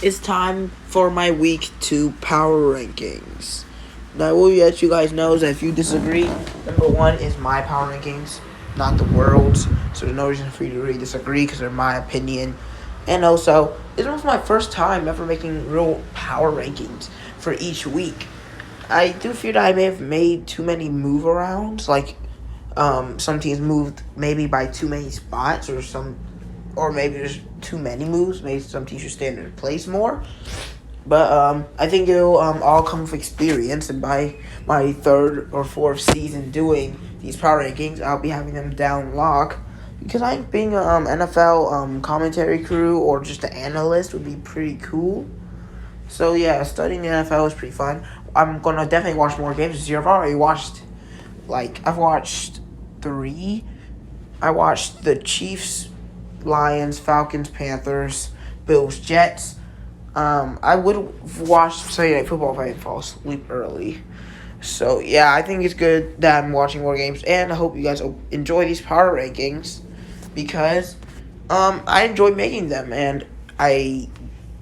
It's time for my week 2 power rankings. Now, I will let you guys know that if you disagree, number 1 is my power rankings, not the world's. So there's no reason for you to really disagree because they're my opinion. And also, this was my first time ever making real power rankings for each week. I do fear that I may have made too many move arounds, like some teams moved maybe by too many spots, or maybe there's too many moves. Maybe some teams should stay in their place more. But I think it'll all come with experience, and by my third or fourth season doing these power rankings, I'll be having them down lock. Because I think being an NFL commentary crew or just an analyst would be pretty cool. So yeah, studying the NFL is pretty fun. I'm gonna definitely watch more games this year. I've watched 3. I watched the Chiefs, Lions, Falcons, Panthers, Bills, Jets. I would watch Sunday Night Football if I didn't fall asleep early. So yeah, I think it's good that I'm watching more games, and I hope you guys enjoy these power rankings because I enjoy making them, and I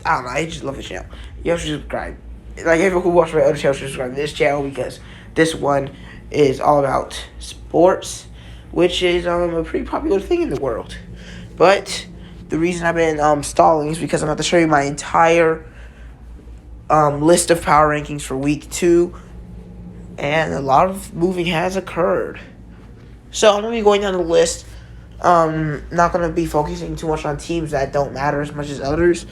don't know, I just love the channel. You have to subscribe. Like everyone who watches my other channel should subscribe to this channel because this one is all about sports, which is a pretty popular thing in the world. But the reason I've been stalling is because I'm about to show you my entire list of power rankings for week 2, and a lot of moving has occurred. So I'm gonna be going down the list. Not gonna be focusing too much on teams that don't matter as much as others,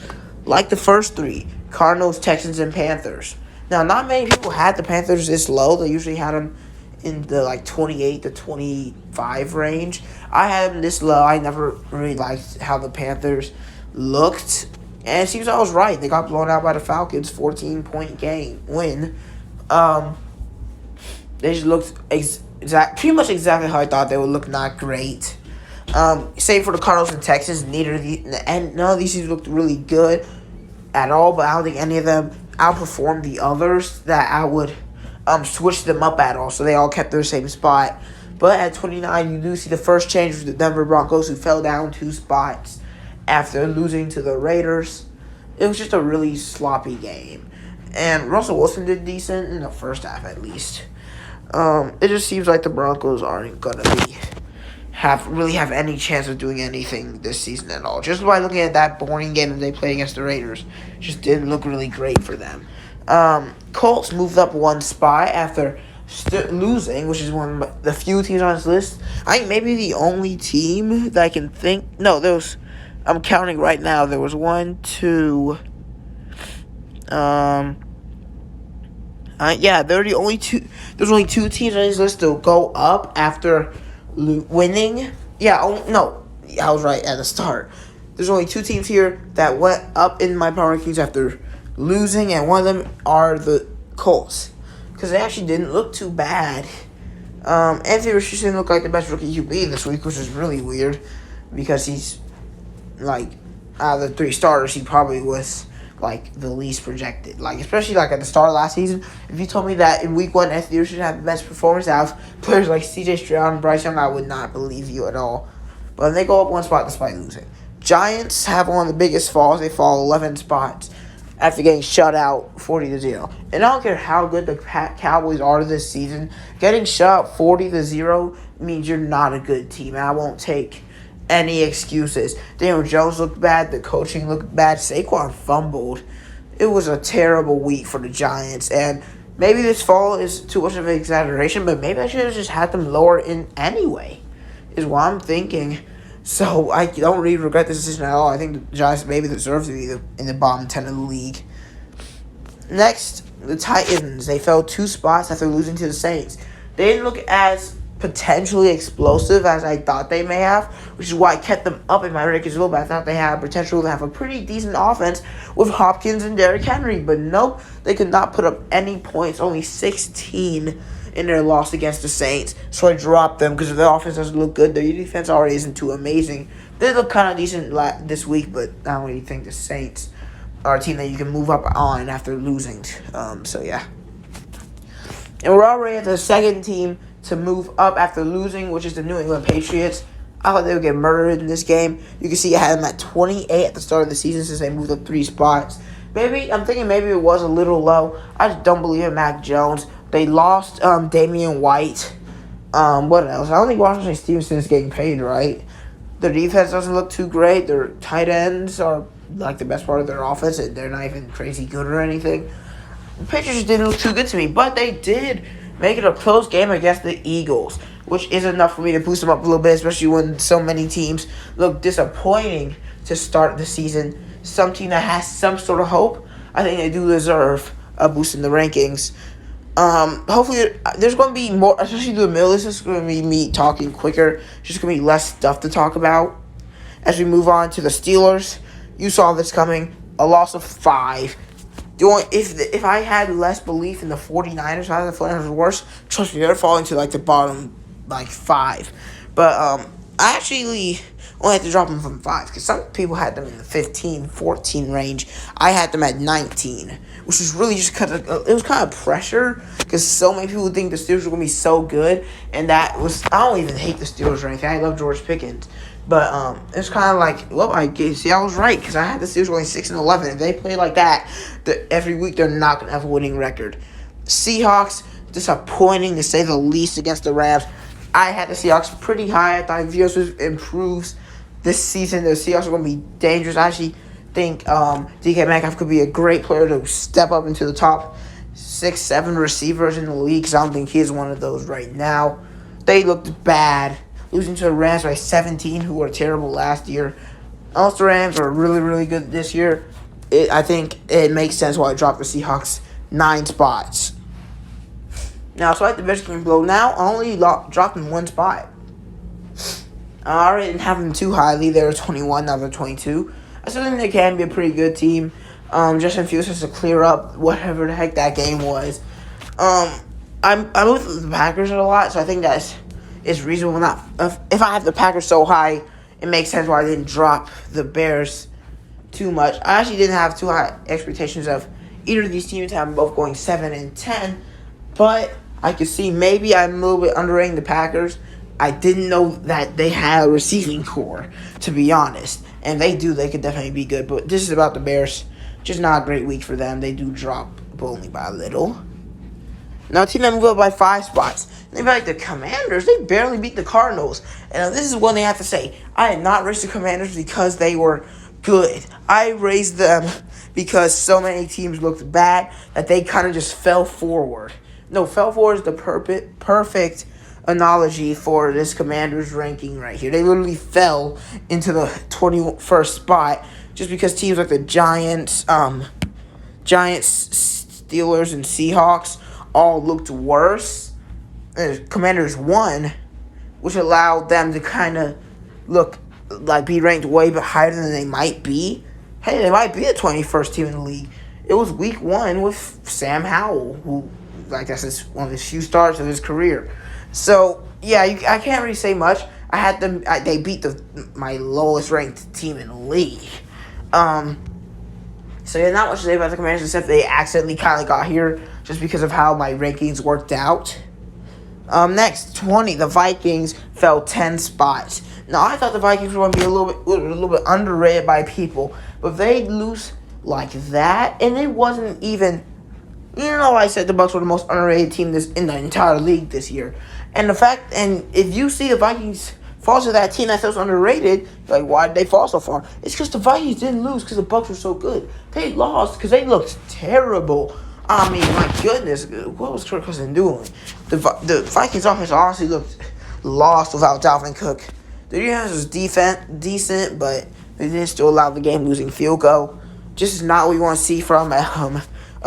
like the first 3: Cardinals, Texans, and Panthers. Now, not many people had the Panthers this low. They usually had them in the 28 to 25 range. I had them this low. I never really liked how the Panthers looked, and it seems I was right. They got blown out by the Falcons, 14-point win. They just looked pretty much exactly how I thought they would look. Not great. Same for the Cardinals and Texans. None of these teams looked really good at all, but I don't think any of them outperformed the others that I would switch them up at all. So they all kept their same spot. But at 29, you do see the first change with the Denver Broncos, who fell down 2 spots after losing to the Raiders. It was just a really sloppy game. And Russell Wilson did decent in the first half, at least. It just seems like the Broncos aren't going to have any chance of doing anything this season at all. Just by looking at that boring game that they played against the Raiders, just didn't look really great for them. Colts moved up 1 spot after losing, which is one of the few teams on this list. I think maybe the only team that I can think. No, I'm counting right now. There was 1, 2. Yeah, there are the only two. There's only 2 teams on this list to go up after winning. Yeah, I was right at the start. There's only 2 teams here that went up in my power rankings after losing, and one of them are the Colts, because they actually didn't look too bad. Anthony Richardson looked like the best rookie QB this week, which is really weird because he's out of the 3 starters, he probably was the least projected. Especially at the start of last season, if you told me that in week 1 Anthony Richardson had the best performance out of players like CJ Stroud and Bryce Young, I would not believe you at all. But they go up 1 spot despite losing. Giants have one of the biggest falls. They fall 11 spots after getting shut out 40-0. And I don't care how good the Cowboys are this season, getting shut out 40-0 means you're not a good team, and I won't take any excuses. Daniel Jones looked bad. The coaching looked bad. Saquon fumbled. It was a terrible week for the Giants, and maybe this fall is too much of an exaggeration, but maybe I should have just had them lower in anyway, is what I'm thinking. So I don't really regret this decision at all. I think the Giants maybe deserve to be in the bottom 10 of the league. Next, the Titans. They fell 2 spots after losing to the Saints. They didn't look as potentially explosive as I thought they may have, which is why I kept them up in my rankings a little bit. I thought they had potential to have a pretty decent offense with Hopkins and Derrick Henry, but nope, they could not put up any points, only 16 in their loss against the Saints, so I dropped them because their offense doesn't look good. Their defense already isn't too amazing. They look kind of decent this week, but I don't really think the Saints are a team that you can move up on after losing. So yeah. And we're already at the second team to move up after losing, which is the New England Patriots. I thought they would get murdered in this game. You can see I had them at 28 at the start of the season since they moved up 3 spots. Maybe I'm thinking maybe it was a little low. I just don't believe in Mac Jones. They lost Damian White. What else? I don't think Washington Stevenson is getting paid right. Their defense doesn't look too great. Their tight ends are like the best part of their offense, and they're not even crazy good or anything. The Patriots didn't look too good to me, but they did make it a close game against the Eagles, which is enough for me to boost them up a little bit, especially when so many teams look disappointing to start the season. Some team that has some sort of hope, I think they do deserve a boost in the rankings. Hopefully, there's going to be more, especially through the middle. This is going to be me talking quicker. There's just going to be less stuff to talk about. As we move on to the Steelers, you saw this coming. A loss of 5. If I had less belief in the 49ers, I thought the 49ers were worse. Trust me, they're falling to like the bottom 5. But I actually only had to drop them from 5 because some people had them in the 15, 14 range. I had them at 19, which was really just because it was kind of pressure because so many people think the Steelers were going to be so good. And that was, I don't even hate the Steelers or anything. I love George Pickens. But it's kind of like, well, I was right because I had the Steelers going 6-11. If they play like that, every week they're not going to have a winning record. Seahawks, disappointing to say the least against the Rams. I had the Seahawks pretty high. I thought if Joseph improves this season, the Seahawks are going to be dangerous. I actually think DK Metcalf could be a great player to step up into the top 6-7 receivers in the league because I don't think he's one of those right now. They looked bad. Losing to the Rams by 17, who were terrible last year. Unless the Rams are really, really good this year, I think it makes sense why I dropped the Seahawks 9 spots. Now, so I had the Bears game below. Now, I only dropped them 1 spot. I already didn't have them too highly. They were 21, now they're 22. I still think they can be a pretty good team. Justin Fields has to clear up whatever the heck that game was. I'm with the Packers a lot, so I think that's... It's reasonable not. If I have the Packers so high, it makes sense why I didn't drop the Bears too much. I actually didn't have too high expectations of either of these teams. Have them both going 7-10, but I could see maybe I'm a little bit underrating the Packers. I didn't know that they had a receiving core, to be honest, and they do. They could definitely be good, but this is about the Bears. Just not a great week for them. They do drop, but only by a little. Now, a team that moved up by 5 spots. They like the Commanders. They barely beat the Cardinals. And this is one thing I have to say. I did not raise the Commanders because they were good. I raised them because so many teams looked bad that they kind of just fell forward. No, fell forward is the perfect analogy for this Commanders ranking right here. They literally fell into the 21st spot just because teams like the Giants, Steelers, and Seahawks all looked worse. Commanders won, which allowed them to kind of look like be ranked way higher than they might be. Hey, they might be the 21st team in the league. It was week 1 with Sam Howell, who, like, that's one of his few starts of his career. So, yeah, I can't really say much. I had them. They beat my lowest ranked team in the league. So, yeah, not much to say about the Commanders except they accidentally kind of got here just because of how my rankings worked out. Next, 20, the Vikings fell 10 spots. Now, I thought the Vikings were going to be a little bit underrated by people, but they lose like that, and it wasn't even, I said the Bucs were the most underrated team in the entire league this year. And if you see the Vikings fall to that team that feels underrated, like, why did they fall so far? It's because the Vikings didn't lose because the Bucs were so good. They lost because they looked terrible. I mean, my goodness, what was Kirk Cousins doing? The Vikings offense honestly looked lost without Dalvin Cook. The defense was decent, but they did still allow the game-losing field goal. Just not what we want to see from a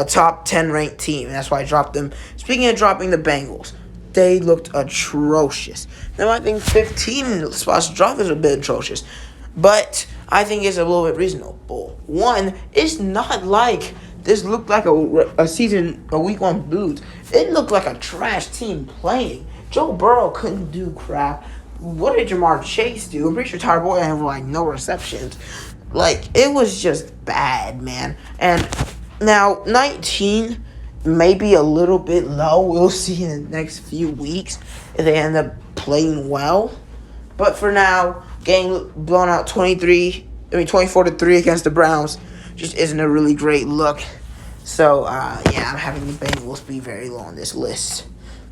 top 10 ranked team. And that's why I dropped them. Speaking of dropping the Bengals, they looked atrocious. Now, I think 15 spots drop is a bit atrocious, but I think it's a little bit reasonable. One, it's not like this looked like a week 1 boot. It looked like a trash team playing. Joe Burrow couldn't do crap. What did Jamar Chase do? I'm pretty sure Tyler Boyd had no receptions. It was just bad, man. And now 19 may be a little bit low. We'll see in the next few weeks if they end up playing well. But for now, getting blown out 24-3 against the Browns. just isn't a really great look. So, yeah, I'm having the Bengals be very low on this list.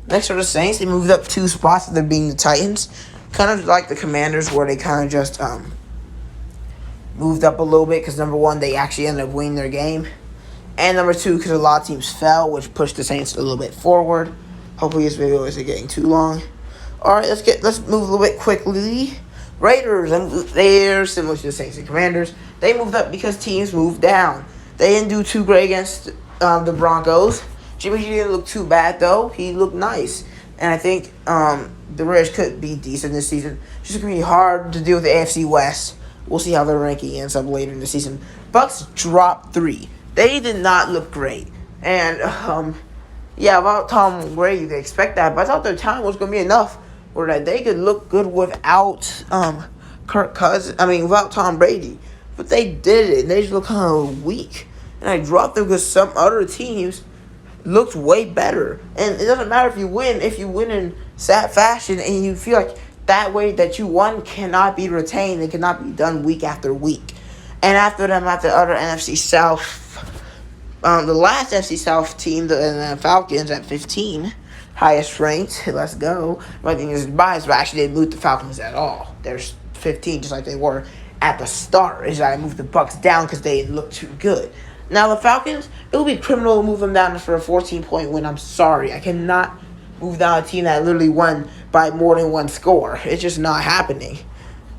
Next are the Saints. They moved up 2 spots, they're being the Titans. Kind of like the Commanders, where they kind of just moved up a little bit because, number one, they actually ended up winning their game. And number 2, because a lot of teams fell, which pushed the Saints a little bit forward. Hopefully this video isn't getting too long. Alright, let's move a little bit quickly. Raiders, they're similar to the Saints and Commanders. They moved up because teams moved down. They didn't do too great against the Broncos. Jimmy G didn't look too bad, though. He looked nice. And I think the Raiders could be decent this season. It's just going to be hard to deal with the AFC West. We'll see how their ranking ends up later in the season. Bucks dropped 3. They did not look great. And, yeah, about Tom Brady, they expect that. But I thought their talent was going to be enough where that they could look good without without Tom Brady. But they did it. And they just look kind of weak. And I dropped them because some other teams looked way better. And it doesn't matter if you win in sad fashion and you feel like that way that you won cannot be retained. It cannot be done week after week. And after them, at the other NFC South, the last NFC South team, the Falcons at 15, highest ranked. Let's go. My thing is biased, but I actually didn't move the Falcons at all. They're 15, just like they were at the start. Is I moved the Bucks down because they didn't look too good. Now the Falcons, it would be criminal to move them down for a 14-point win. I'm sorry, I cannot move down a team that literally won by more than one score. It's just not happening.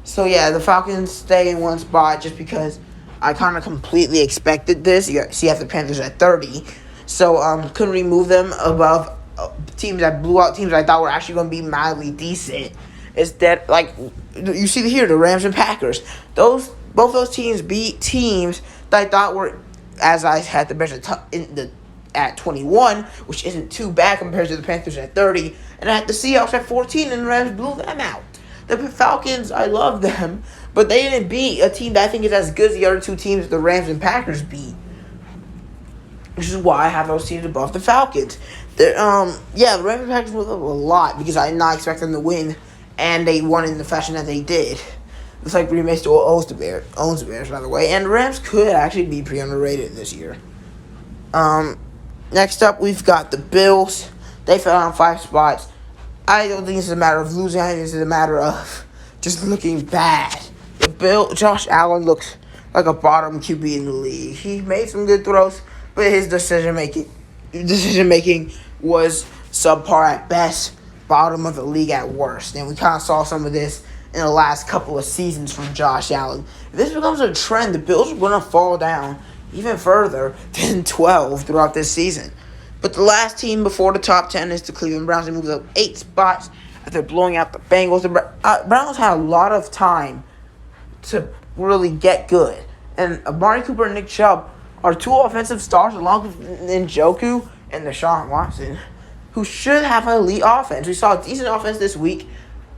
So yeah, the Falcons stay in one spot just because I kind of completely expected this. You see, the Panthers at 30, so couldn't remove them above teams that blew out teams I thought were actually going to be mildly decent. Instead, like you see here, the Rams and Packers. Both those teams beat teams that I thought were, as I had the Bears at 21, which isn't too bad compared to the Panthers at 30, and I had the Seahawks at 14, and the Rams blew them out. The Falcons, I love them, but they didn't beat a team that I think is as good as the other 2 teams the Rams and Packers beat. Which is why I have those teams above the Falcons. The Rams and Packers moved up a lot because I did not expect them to win, and they won in the fashion that they did. It's like Green Bay still owns the Bears, by the way, and the Rams could actually be pretty underrated this year. Next up, we've got the Bills. They fell down 5 spots. I don't think this is a matter of losing. I think this is a matter of just looking bad. Josh Allen looks like a bottom QB in the league. He made some good throws, but his decision making was subpar at best, bottom of the league at worst. And we kind of saw some of this in the last couple of seasons from Josh Allen. If this becomes a trend, the Bills are going to fall down even further than 12 throughout this season. But the last team before the top 10 is the Cleveland Browns. They moved up 8 spots after blowing out the Bengals. The Browns had a lot of time to really get good. And Amari Cooper and Nick Chubb are 2 offensive stars along with Njoku and Deshaun Watson, who should have an elite offense. We saw a decent offense this week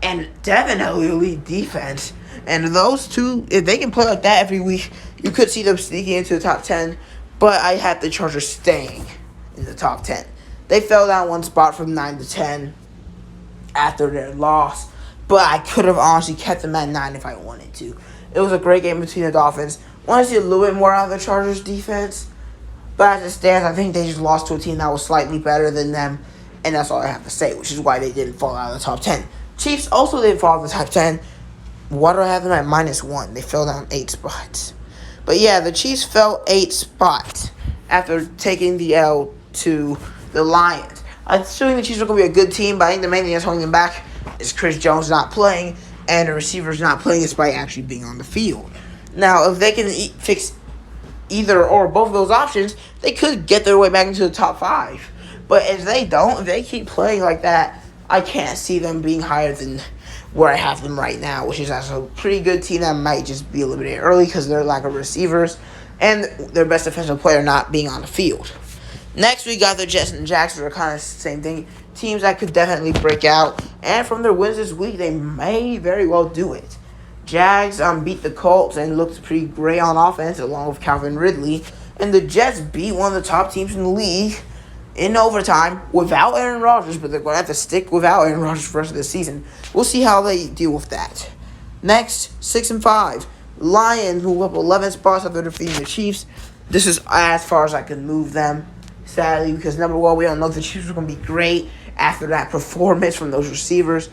and definitely elite defense. And those 2, if they can play like that every week, you could see them sneaking into the top 10. But I had the Chargers staying in the top 10. They fell down 1 spot from 9 to 10 after their loss. But I could have honestly kept them at 9 if I wanted to. It was a great game between the Dolphins. Want to see a little bit more out of the Chargers defense. But as it stands, I think they just lost to a team that was slightly better than them. And that's all I have to say, which is why they didn't fall out of the top 10. Chiefs also didn't fall out of the top 10. Why do I have them at -1? They fell down 8 spots. But yeah, the Chiefs fell 8 spots after taking the L to the Lions. I'm assuming the Chiefs are going to be a good team, but I think the main thing that's holding them back is Chris Jones not playing and the receivers not playing despite actually being on the field. Now, if they can fix either or both of those options, they could get their way back into the top 5. But if they don't, if they keep playing like that, I can't see them being higher than where I have them right now, which is as a pretty good team that might just be eliminated early because of their lack of receivers and their best defensive player not being on the field. Next, we got the Jets and Jags, that are kind of the same thing. Teams that could definitely break out, and from their wins this week, they may very well do it. Jags beat the Colts and looked pretty great on offense along with Calvin Ridley, and the Jets beat one of the top teams in the league in overtime without Aaron Rodgers, but they're going to have to stick without Aaron Rodgers for the rest of the season. We'll see how they deal with that. Next, 6-5. Lions move up 11 spots after defeating the Chiefs. This is as far as I can move them, sadly, because number one, we don't know if the Chiefs are going to be great after that performance from those receivers.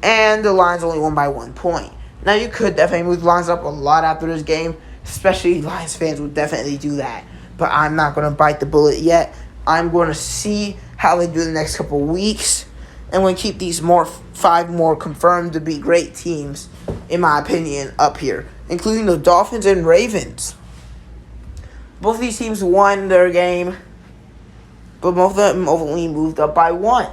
And the Lions only won by 1 point. Now, you could definitely move the Lions up a lot after this game, especially Lions fans would definitely do that. But I'm not going to bite the bullet yet. I'm going to see how they do the next couple weeks. And we'll keep these 5 more confirmed to be great teams, in my opinion, up here, including the Dolphins and Ravens. Both of these teams won their game, but both of them only moved up by 1.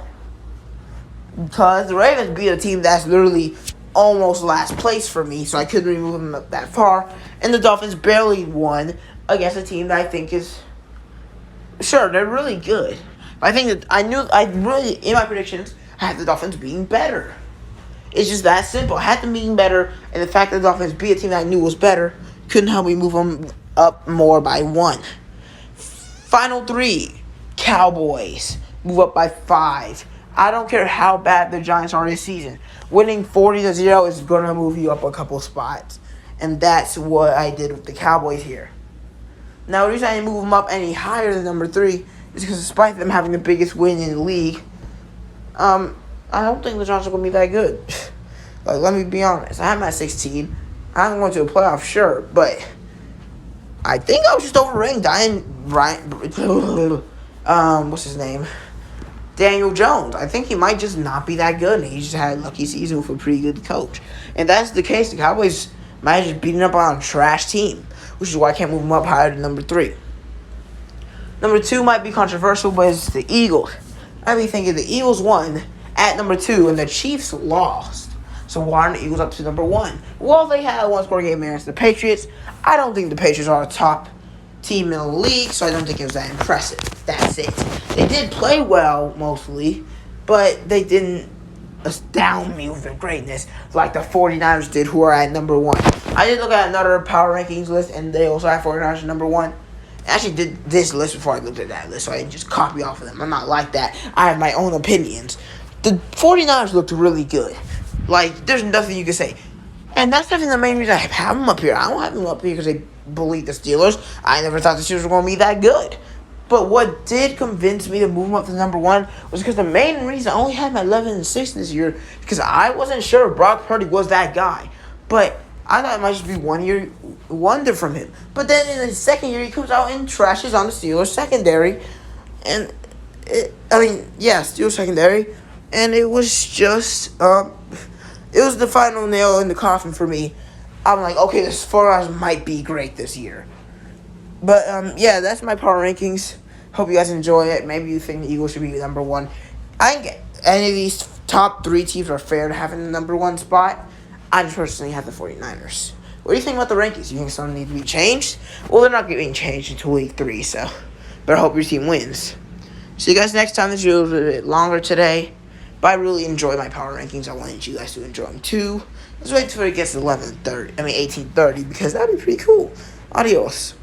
Because the Ravens beat a team that's literally almost last place for me, so I couldn't really move them up that far. And the Dolphins barely won against a team that I think is... Sure, they're really good. But I think that in my predictions, I had the Dolphins being better. It's just that simple. I had them being better, and the fact that the Dolphins beat a team that I knew was better couldn't help me move them up more by 1. Final 3, Cowboys move up by 5. I don't care how bad the Giants are this season. Winning 40-0 is going to move you up a couple spots. And that's what I did with the Cowboys here. Now, the reason I didn't move them up any higher than number 3 is because despite them having the biggest win in the league, I don't think the Giants are going to be that good. Like, let me be honest. I have them at 16. I haven't gone to the playoffs, sure, but I think I was just overranked. What's his name? Daniel Jones. I think he might just not be that good, and he just had a lucky season with a pretty good coach. And that's the case. The Cowboys might have just beaten up on a trash team, which is why I can't move them up higher than number 3. Number 2 might be controversial, but it's the Eagles. I'd be thinking the Eagles won at number 2, and the Chiefs lost. So why aren't the Eagles up to number 1? Well, they had a one-score game against the Patriots. I don't think the Patriots are a top team in the league, so I don't think it was that impressive. That's it. They did play well, mostly, but they didn't astound me with their greatness like the 49ers did, who are at number 1. I did look at another power rankings list, and they also have 49ers at number 1. I actually did this list before I looked at that list, so I didn't just copy off of them. I'm not like that. I have my own opinions. The 49ers looked really good. Like, there's nothing you can say. And that's definitely the main reason I have them up here. I don't have them up here because they bullied the Steelers. I never thought the Steelers were going to be that good. But what did convince me to move them up to number 1 was because the main reason I only had them at 11-6 this year because I wasn't sure Brock Purdy was that guy. But I thought it might just be 1 year wonder from him. But then in the second year, he comes out and trashes on the Steelers secondary. And, Steelers secondary. And it was just, it was the final nail in the coffin for me. I'm like, okay, this 49ers might be great this year. But, that's my power rankings. Hope you guys enjoy it. Maybe you think the Eagles should be number 1. I think any of these top 3 teams are fair to have in the number 1 spot. I just personally have the 49ers. What do you think about the rankings? You think some need to be changed? Well, they're not getting changed until week 3, so better hope your team wins. See you guys next time. This video was a bit longer today, but I really enjoy my power rankings. I wanted you guys to enjoy them too. Let's wait till it gets 18:30, because that'd be pretty cool. Adios.